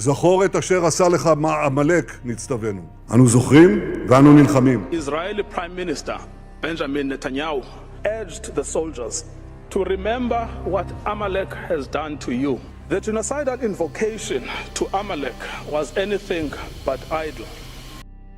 זכור את אשר עשה לך עמלק נצטווינו. אנו זוכרים ואנו נלחמים. Israeli Prime Minister Benjamin Netanyahu urged the soldiers to remember what Amalek has done to you. The genocidal invocation to Amalek was anything but idle.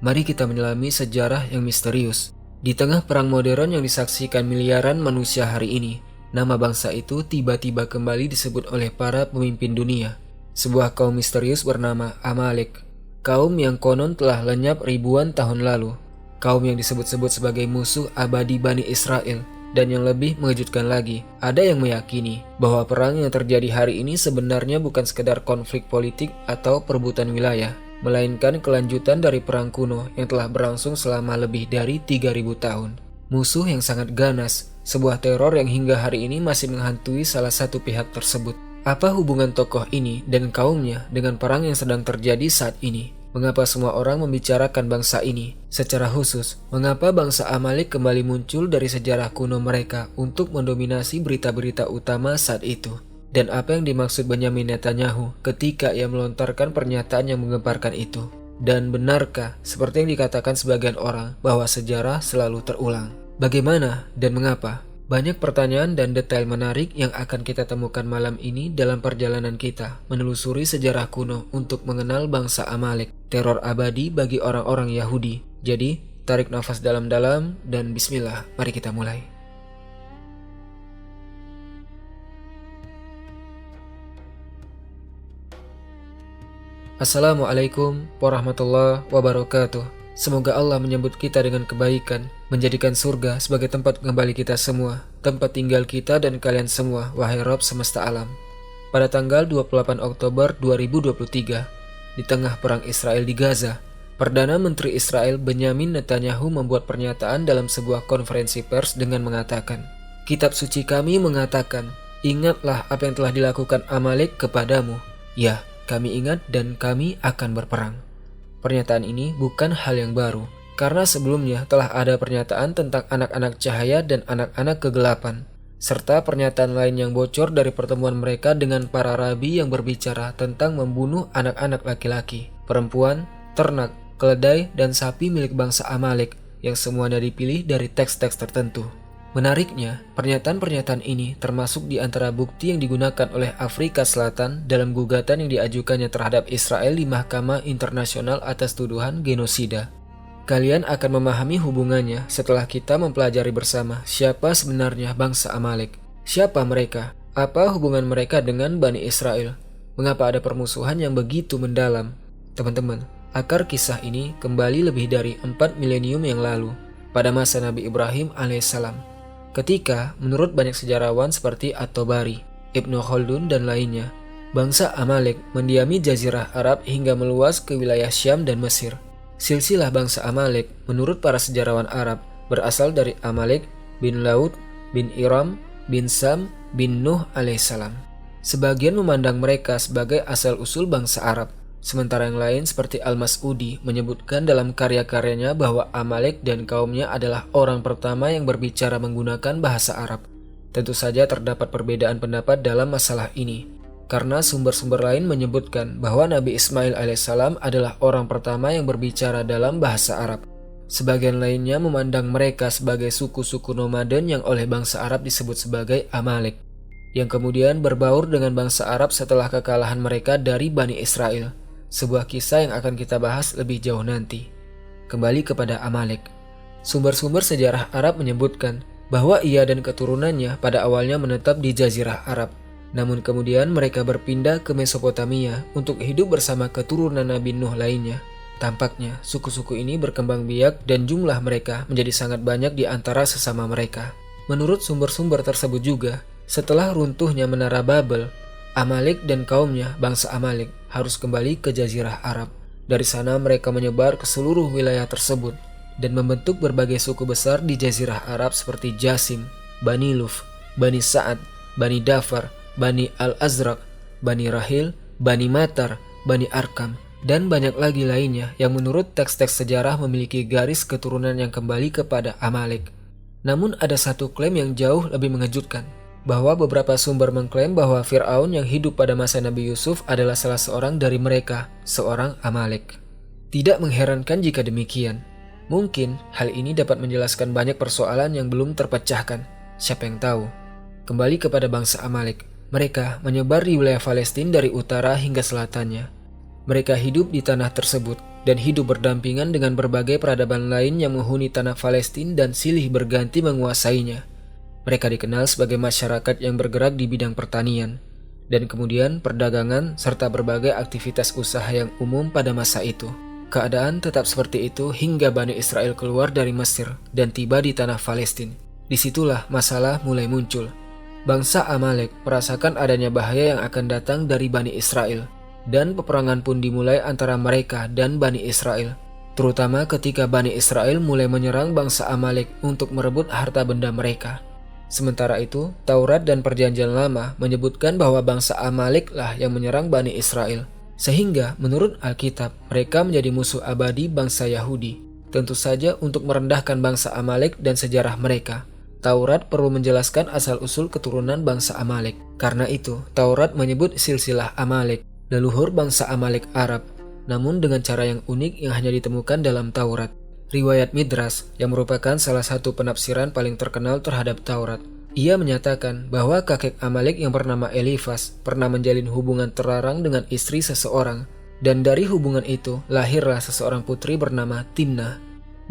Mari kita menyelami sejarah yang misterius. Di tengah perang modern yang disaksikan miliaran manusia hari ini, nama bangsa itu tiba-tiba kembali disebut oleh para pemimpin dunia. Sebuah kaum misterius bernama Amalek. Kaum yang konon telah lenyap ribuan tahun lalu. Kaum yang disebut-sebut sebagai musuh abadi Bani Israel. Dan yang lebih mengejutkan lagi, ada yang meyakini bahwa perang yang terjadi hari ini sebenarnya bukan sekedar konflik politik atau perebutan wilayah, melainkan kelanjutan dari perang kuno yang telah berlangsung selama lebih dari 3000 tahun. Musuh yang sangat ganas, sebuah teror yang hingga hari ini masih menghantui salah satu pihak tersebut. Apa hubungan tokoh ini dan kaumnya dengan perang yang sedang terjadi saat ini? Mengapa semua orang membicarakan bangsa ini? Secara khusus, mengapa bangsa Amalek kembali muncul dari sejarah kuno mereka untuk mendominasi berita-berita utama saat itu? Dan apa yang dimaksud Benjamin Netanyahu ketika ia melontarkan pernyataan yang menggemparkan itu? Dan benarkah, seperti yang dikatakan sebagian orang, bahwa sejarah selalu terulang? Bagaimana dan mengapa? Banyak pertanyaan dan detail menarik yang akan kita temukan malam ini dalam perjalanan kita menelusuri sejarah kuno untuk mengenal bangsa Amalek, teror abadi bagi orang-orang Yahudi. Jadi, tarik nafas dalam-dalam dan bismillah, mari kita mulai. Assalamualaikum warahmatullahi wabarakatuh. Semoga Allah menyambut kita dengan kebaikan, menjadikan surga sebagai tempat kembali kita semua, tempat tinggal kita dan kalian semua, wahai Rabb semesta alam. Pada tanggal 28 Oktober 2023, di tengah perang Israel di Gaza, Perdana Menteri Israel Benjamin Netanyahu membuat pernyataan dalam sebuah konferensi pers dengan mengatakan, "Kitab suci kami mengatakan, ingatlah apa yang telah dilakukan Amalek kepadamu. Ya, kami ingat dan kami akan berperang." Pernyataan ini bukan hal yang baru, karena sebelumnya telah ada pernyataan tentang anak-anak cahaya dan anak-anak kegelapan, serta pernyataan lain yang bocor dari pertemuan mereka dengan para rabi yang berbicara tentang membunuh anak-anak laki-laki, perempuan, ternak, keledai, dan sapi milik bangsa Amalek yang semuanya dipilih dari teks-teks tertentu. Menariknya, pernyataan-pernyataan ini termasuk di antara bukti yang digunakan oleh Afrika Selatan dalam gugatan yang diajukannya terhadap Israel di Mahkamah Internasional atas tuduhan genosida. Kalian akan memahami hubungannya setelah kita mempelajari bersama siapa sebenarnya bangsa Amalek. Siapa mereka? Apa hubungan mereka dengan Bani Israel? Mengapa ada permusuhan yang begitu mendalam? Teman-teman, akar kisah ini kembali lebih dari 4 milenium yang lalu, pada masa Nabi Ibrahim alaihissalam. Ketika, menurut banyak sejarawan seperti At-Tabari, Ibnu Khaldun, dan lainnya, bangsa Amalek mendiami jazirah Arab hingga meluas ke wilayah Syam dan Mesir. Silsilah bangsa Amalek, menurut para sejarawan Arab, berasal dari Amalek bin Laut bin Iram bin Sam bin Nuh alaihissalam. Sebagian memandang mereka sebagai asal-usul bangsa Arab, sementara yang lain seperti Al-Mas'udi menyebutkan dalam karya-karyanya bahwa Amalek dan kaumnya adalah orang pertama yang berbicara menggunakan bahasa Arab. Tentu saja terdapat perbedaan pendapat dalam masalah ini, karena sumber-sumber lain menyebutkan bahwa Nabi Ismail alaihissalam adalah orang pertama yang berbicara dalam bahasa Arab. Sebagian lainnya memandang mereka sebagai suku-suku nomaden yang oleh bangsa Arab disebut sebagai Amalek, yang kemudian berbaur dengan bangsa Arab setelah kekalahan mereka dari Bani Israel. Sebuah kisah yang akan kita bahas lebih jauh nanti. Kembali kepada Amalek. Sumber-sumber sejarah Arab menyebutkan bahwa ia dan keturunannya pada awalnya menetap di Jazirah Arab. Namun kemudian mereka berpindah ke Mesopotamia untuk hidup bersama keturunan Nabi Nuh lainnya. Tampaknya suku-suku ini berkembang biak dan jumlah mereka menjadi sangat banyak di antara sesama mereka. Menurut sumber-sumber tersebut juga, setelah runtuhnya Menara Babel, Amalek dan kaumnya, bangsa Amalek, harus kembali ke Jazirah Arab. Dari sana mereka menyebar ke seluruh wilayah tersebut dan membentuk berbagai suku besar di Jazirah Arab seperti Jasim, Bani Luf, Bani Sa'ad, Bani Dafar, Bani Al-Azraq, Bani Rahil, Bani Matar, Bani Arkam, dan banyak lagi lainnya yang menurut teks-teks sejarah memiliki garis keturunan yang kembali kepada Amalek. Namun ada satu klaim yang jauh lebih mengejutkan. bahwa beberapa sumber mengklaim bahwa Fir'aun yang hidup pada masa Nabi Yusuf adalah salah seorang dari mereka, seorang Amalek. Tidak mengherankan jika demikian. Mungkin hal ini dapat menjelaskan banyak persoalan yang belum terpecahkan. Siapa yang tahu? Kembali kepada bangsa Amalek. Mereka menyebar di wilayah Palestina dari utara hingga selatannya. Mereka hidup di tanah tersebut dan hidup berdampingan dengan berbagai peradaban lain yang menghuni tanah Palestina dan silih berganti menguasainya. Mereka dikenal sebagai masyarakat yang bergerak di bidang pertanian, dan kemudian perdagangan serta berbagai aktivitas usaha yang umum pada masa itu. Keadaan tetap seperti itu hingga Bani Israel keluar dari Mesir dan tiba di tanah Palestina. Disitulah masalah mulai muncul. Bangsa Amalek merasakan adanya bahaya yang akan datang dari Bani Israel, dan peperangan pun dimulai antara mereka dan Bani Israel. Terutama ketika Bani Israel mulai menyerang bangsa Amalek untuk merebut harta benda mereka. Sementara itu, Taurat dan Perjanjian Lama menyebutkan bahwa bangsa Amalek lah yang menyerang Bani Israel. Sehingga menurut Alkitab, mereka menjadi musuh abadi bangsa Yahudi. Tentu saja untuk merendahkan bangsa Amalek dan sejarah mereka. Taurat perlu menjelaskan asal-usul keturunan bangsa Amalek. Karena itu, Taurat menyebut silsilah Amalek, leluhur bangsa Amalek Arab. Namun dengan cara yang unik yang hanya ditemukan dalam Taurat. Riwayat Midrash yang merupakan salah satu penafsiran paling terkenal terhadap Taurat. Ia menyatakan bahwa kakek Amalek yang bernama Elifas pernah menjalin hubungan terlarang dengan istri seseorang, dan dari hubungan itu lahirlah seseorang putri bernama Timnah.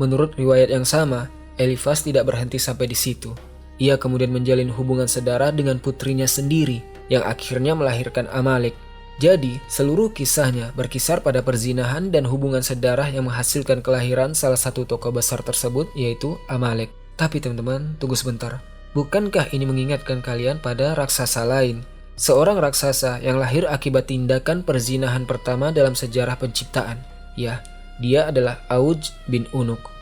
Menurut riwayat yang sama, Elifas tidak berhenti sampai di situ. Ia kemudian menjalin hubungan sedarah dengan putrinya sendiri yang akhirnya melahirkan Amalek. Jadi, seluruh kisahnya berkisar pada perzinahan dan hubungan sedarah yang menghasilkan kelahiran salah satu tokoh besar tersebut, yaitu Amalek. Tapi teman-teman, tunggu sebentar. Bukankah ini mengingatkan kalian pada raksasa lain? Seorang raksasa yang lahir akibat tindakan perzinahan pertama dalam sejarah penciptaan. Ya, dia adalah Auj bin Unuk.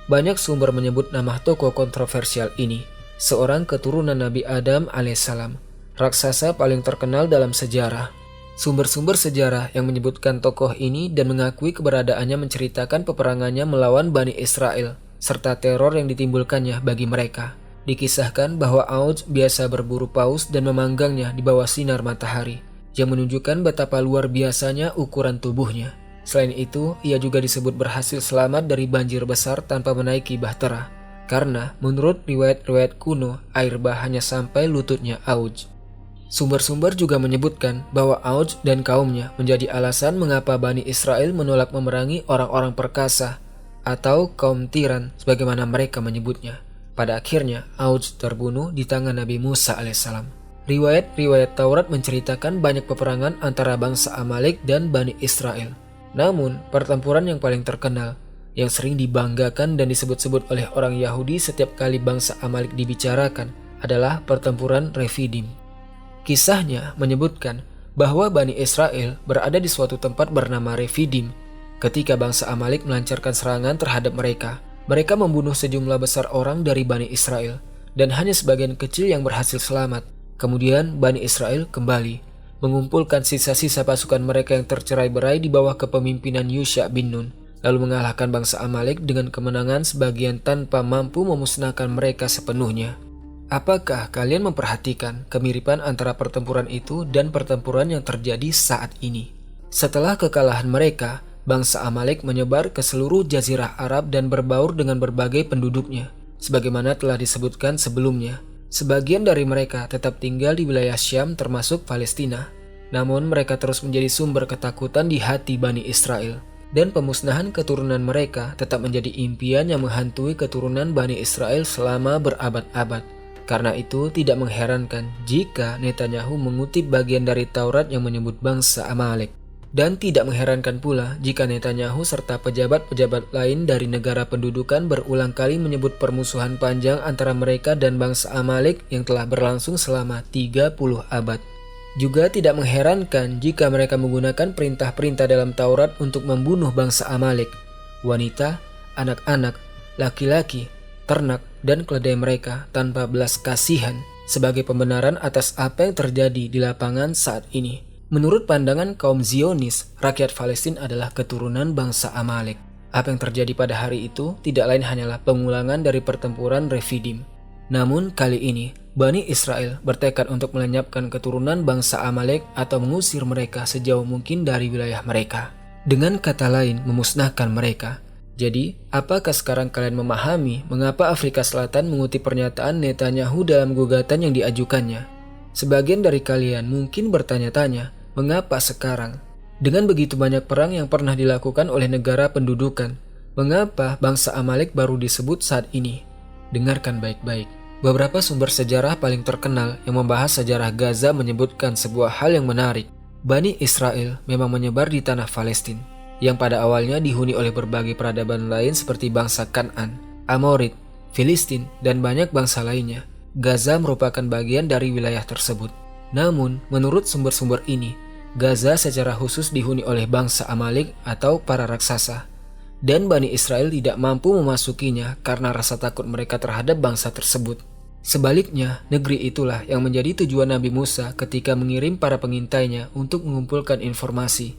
Banyak sumber menyebut nama tokoh kontroversial ini. Seorang keturunan Nabi Adam alaihissalam. Raksasa paling terkenal dalam sejarah. Sumber-sumber sejarah yang menyebutkan tokoh ini dan mengakui keberadaannya menceritakan peperangannya melawan Bani Israel, serta teror yang ditimbulkannya bagi mereka. Dikisahkan bahwa Auj biasa berburu paus dan memanggangnya di bawah sinar matahari, yang menunjukkan betapa luar biasanya ukuran tubuhnya. Selain itu, ia juga disebut berhasil selamat dari banjir besar tanpa menaiki bahtera, karena menurut riwayat-riwayat kuno, air bah hanya sampai lututnya Auj. Sumber-sumber juga menyebutkan bahwa Auj dan kaumnya menjadi alasan mengapa Bani Israel menolak memerangi orang-orang perkasa atau kaum tiran sebagaimana mereka menyebutnya. Pada akhirnya Auj terbunuh di tangan Nabi Musa alaihissalam. Riwayat-riwayat Taurat menceritakan banyak peperangan antara bangsa Amalek dan Bani Israel. Namun, pertempuran yang paling terkenal, yang sering dibanggakan dan disebut-sebut oleh orang Yahudi setiap kali bangsa Amalek dibicarakan, adalah pertempuran Refidim. Kisahnya menyebutkan bahwa Bani Israel berada di suatu tempat bernama Refidim. Ketika bangsa Amalek melancarkan serangan terhadap mereka, mereka membunuh sejumlah besar orang dari Bani Israel, dan hanya sebagian kecil yang berhasil selamat. Kemudian Bani Israel kembali, mengumpulkan sisa-sisa pasukan mereka yang tercerai-berai di bawah kepemimpinan Yusha bin Nun, lalu mengalahkan bangsa Amalek dengan kemenangan sebagian tanpa mampu memusnahkan mereka sepenuhnya. Apakah kalian memperhatikan kemiripan antara pertempuran itu dan pertempuran yang terjadi saat ini? Setelah kekalahan mereka, bangsa Amalek menyebar ke seluruh jazirah Arab dan berbaur dengan berbagai penduduknya. Sebagaimana telah disebutkan sebelumnya, sebagian dari mereka tetap tinggal di wilayah Syam termasuk Palestina. Namun mereka terus menjadi sumber ketakutan di hati Bani Israel. Dan pemusnahan keturunan mereka tetap menjadi impian yang menghantui keturunan Bani Israel selama berabad-abad. Karena itu tidak mengherankan jika Netanyahu mengutip bagian dari Taurat yang menyebut bangsa Amalek. Dan tidak mengherankan pula jika Netanyahu serta pejabat-pejabat lain dari negara pendudukan berulang kali menyebut permusuhan panjang antara mereka dan bangsa Amalek yang telah berlangsung selama 30 abad. Juga tidak mengherankan jika mereka menggunakan perintah-perintah dalam Taurat untuk membunuh bangsa Amalek, wanita, anak-anak, laki-laki, ternak, dan keledai mereka tanpa belas kasihan sebagai pembenaran atas apa yang terjadi di lapangan saat ini. Menurut pandangan kaum Zionis, rakyat Palestina adalah keturunan bangsa Amalek. Apa yang terjadi pada hari itu tidak lain hanyalah pengulangan dari pertempuran Refidim. Namun kali ini, Bani Israel bertekad untuk melenyapkan keturunan bangsa Amalek atau mengusir mereka sejauh mungkin dari wilayah mereka. Dengan kata lain, memusnahkan mereka. Jadi, apakah sekarang kalian memahami mengapa Afrika Selatan mengutip pernyataan Netanyahu dalam gugatan yang diajukannya? Sebagian dari kalian mungkin bertanya-tanya, mengapa sekarang? Dengan begitu banyak perang yang pernah dilakukan oleh negara pendudukan, mengapa bangsa Amalek baru disebut saat ini? Dengarkan baik-baik. Beberapa sumber sejarah paling terkenal yang membahas sejarah Gaza menyebutkan sebuah hal yang menarik. Bani Israel memang menyebar di tanah Palestina, yang pada awalnya dihuni oleh berbagai peradaban lain seperti bangsa Kan'an, Amorit, Filistin, dan banyak bangsa lainnya. Gaza merupakan bagian dari wilayah tersebut. Namun, menurut sumber-sumber ini, Gaza secara khusus dihuni oleh bangsa Amalek atau para raksasa. Dan Bani Israel tidak mampu memasukinya karena rasa takut mereka terhadap bangsa tersebut. Sebaliknya, negeri itulah yang menjadi tujuan Nabi Musa ketika mengirim para pengintainya untuk mengumpulkan informasi.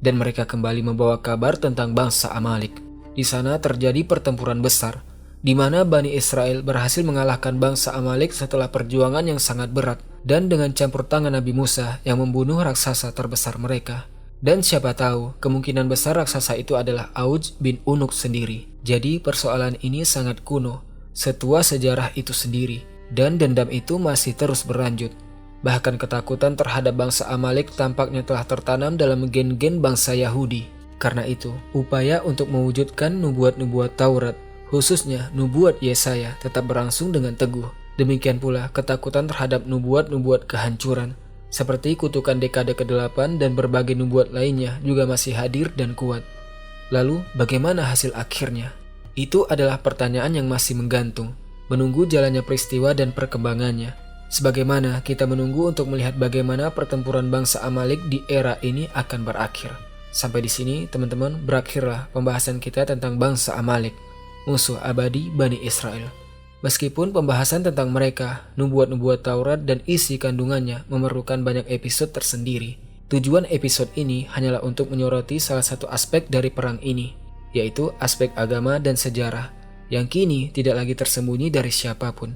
Dan mereka kembali membawa kabar tentang bangsa Amalek. Di sana terjadi pertempuran besar, di mana Bani Israel berhasil mengalahkan bangsa Amalek setelah perjuangan yang sangat berat, dan dengan campur tangan Nabi Musa yang membunuh raksasa terbesar mereka. Dan siapa tahu, kemungkinan besar raksasa itu adalah Auj bin Unuk sendiri. Jadi persoalan ini sangat kuno, setua sejarah itu sendiri, dan dendam itu masih terus berlanjut. Bahkan ketakutan terhadap bangsa Amalek tampaknya telah tertanam dalam gen-gen bangsa Yahudi. Karena itu, upaya untuk mewujudkan nubuat-nubuat Taurat, khususnya nubuat Yesaya, tetap berlangsung dengan teguh. Demikian pula ketakutan terhadap nubuat-nubuat kehancuran, seperti kutukan dekade ke-8 dan berbagai nubuat lainnya juga masih hadir dan kuat. Lalu, bagaimana hasil akhirnya? Itu adalah pertanyaan yang masih menggantung, menunggu jalannya peristiwa dan perkembangannya. Sebagaimana kita menunggu untuk melihat bagaimana pertempuran bangsa Amalek di era ini akan berakhir. Sampai di sini, teman-teman, berakhirlah pembahasan kita tentang bangsa Amalek, musuh abadi Bani Israel. Meskipun pembahasan tentang mereka, nubuat-nubuat Taurat dan isi kandungannya memerlukan banyak episode tersendiri. Tujuan episode ini hanyalah untuk menyoroti salah satu aspek dari perang ini, yaitu aspek agama dan sejarah, yang kini tidak lagi tersembunyi dari siapapun.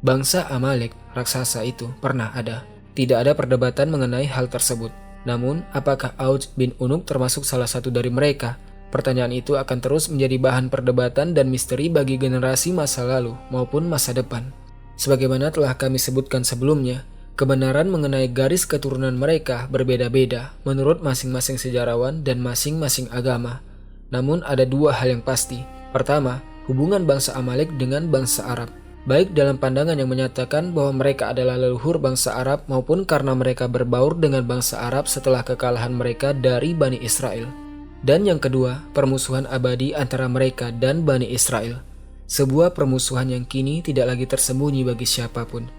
Bangsa Amalek, raksasa itu, pernah ada. Tidak ada perdebatan mengenai hal tersebut. Namun, apakah Auj bin Unuk termasuk salah satu dari mereka? Pertanyaan itu akan terus menjadi bahan perdebatan dan misteri bagi generasi masa lalu maupun masa depan. Sebagaimana telah kami sebutkan sebelumnya, kebenaran mengenai garis keturunan mereka berbeda-beda menurut masing-masing sejarawan dan masing-masing agama. Namun ada dua hal yang pasti. Pertama, hubungan bangsa Amalek dengan bangsa Arab, baik dalam pandangan yang menyatakan bahwa mereka adalah leluhur bangsa Arab maupun karena mereka berbaur dengan bangsa Arab setelah kekalahan mereka dari Bani Israel. Dan yang kedua, permusuhan abadi antara mereka dan Bani Israel. Sebuah permusuhan yang kini tidak lagi tersembunyi bagi siapapun.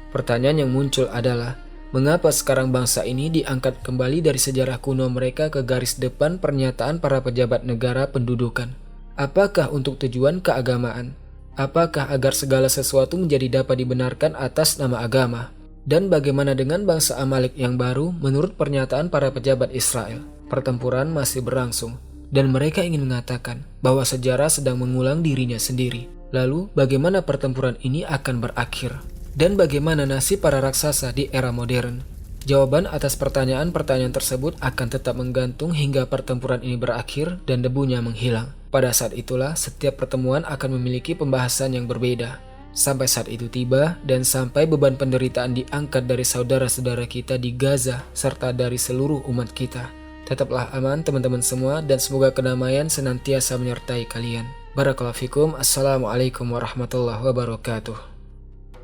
Pertanyaan yang muncul adalah, mengapa sekarang bangsa ini diangkat kembali dari sejarah kuno mereka ke garis depan pernyataan para pejabat negara pendudukan? Apakah untuk tujuan keagamaan? Apakah agar segala sesuatu menjadi dapat dibenarkan atas nama agama? Dan bagaimana dengan bangsa Amalek yang baru menurut pernyataan para pejabat Israel? Pertempuran masih berlangsung, dan mereka ingin mengatakan bahwa sejarah sedang mengulang dirinya sendiri. Lalu, bagaimana pertempuran ini akan berakhir? Dan bagaimana nasib para raksasa di era modern? Jawaban atas pertanyaan-pertanyaan tersebut akan tetap menggantung hingga pertempuran ini berakhir dan debunya menghilang. Pada saat itulah, setiap pertemuan akan memiliki pembahasan yang berbeda. Sampai saat itu tiba, dan sampai beban penderitaan diangkat dari saudara-saudara kita di Gaza, serta dari seluruh umat kita. Tetaplah aman teman-teman semua, dan semoga kedamaian senantiasa menyertai kalian. Barakallahu fikum. Assalamualaikum warahmatullahi wabarakatuh.